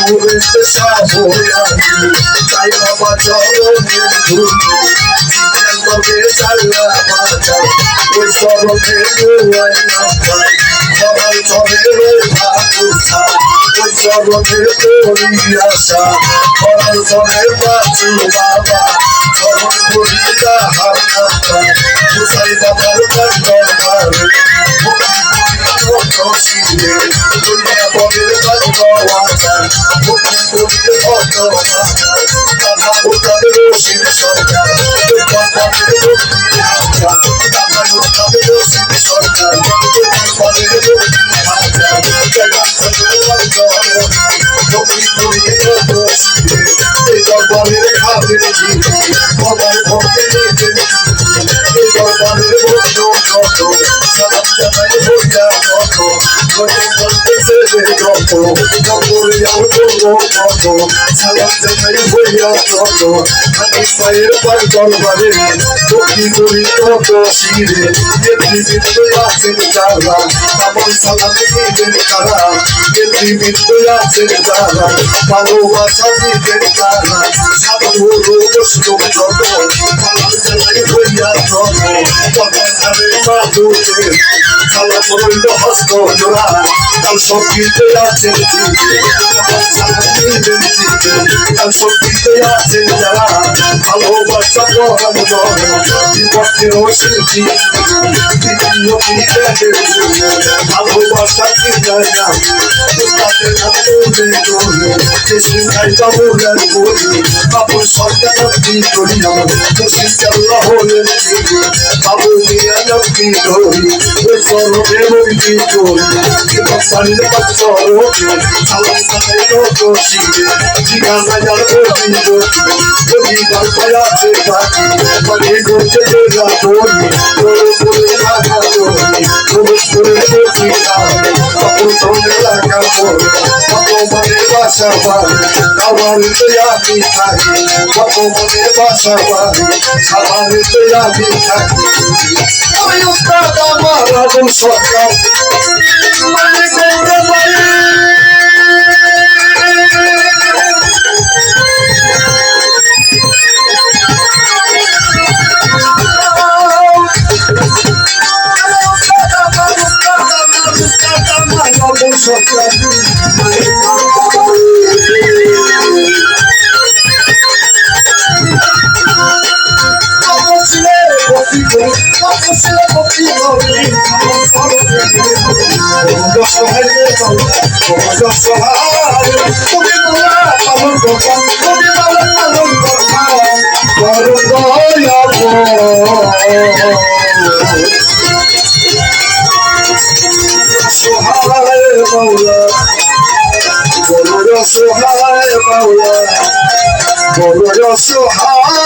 পুরেতে সাবয়ানি চাই বাবা চরণের ধুলো চিন্তা করবে চাল্লা বাজা ওই চরণে দোয়াই না পাই সবাই চলে রে ঠাকুরসা ওই চরণে তোরি আশা করার চলে বাঁচু বাবা চরণ করিয়া হাত নাতা মুসাই বাবার দরবারে শিরে দুনিয়া বলে ভালোবাসা মুক্তি করিলে বাবা ওটাদের শিব সরকার বাবার মুক্তি হাজা বাবা ওটাদের শিব সরকার বাবার মুক্তি হাজা মুক্তি করিলে শিরে এই দরবারের খাবের জীবন বাবার ভক্তি নিতে এই দরবারের বন্ধু যত সালাম জানাই হইয়া কত বলতে বলতেছে রে কত কবরিয়া কত সালাম জানাই হইয়া কত আমি পায়ের পর দরবারে ভক্তি করি কত শিরে পৃথিবীতে আছেন যারা আমার সালামে নিবেন তারা পৃথিবীতে আছেন যারা ভালোবাসা নিবেন তারা সাধু বৈষ্ণব যত সালাম জানাই হইয়া কত কথা খাবে মাধুরে সালাম রইল হস্ত জোড়া তার সঙ্গীতে আছেন তার সঙ্গীতে আছেন যারা ভালোবাসা পরাণ বিপক্ষের শিল্পী ভালোবাসা কি বাবু সরকার করি আল্লাহ হলেন বাবু মিয়া নবী ধরি ওই চরণে বন্দি করি সারিলে চরণে সালাম সালাই তো শিরে ঠিকানা যার বন্দি যদি গল্পে আছে বাকি মানে করছে যে রাখি করে রাখা ধরি প্রবেশ করে দেখি তখন চলে লাগা পড়ে কত মনে বাসা বাড়ি খাবারেতে আমি থাকি কত মনে বাসা বাড়ি খাবারেতে আমি থাকি ওই উস্তাদ আমার আগুন সরকার মানে করে পারি সরকার সহায় মাওলা বড় সহায় মাওলা বড় সহায়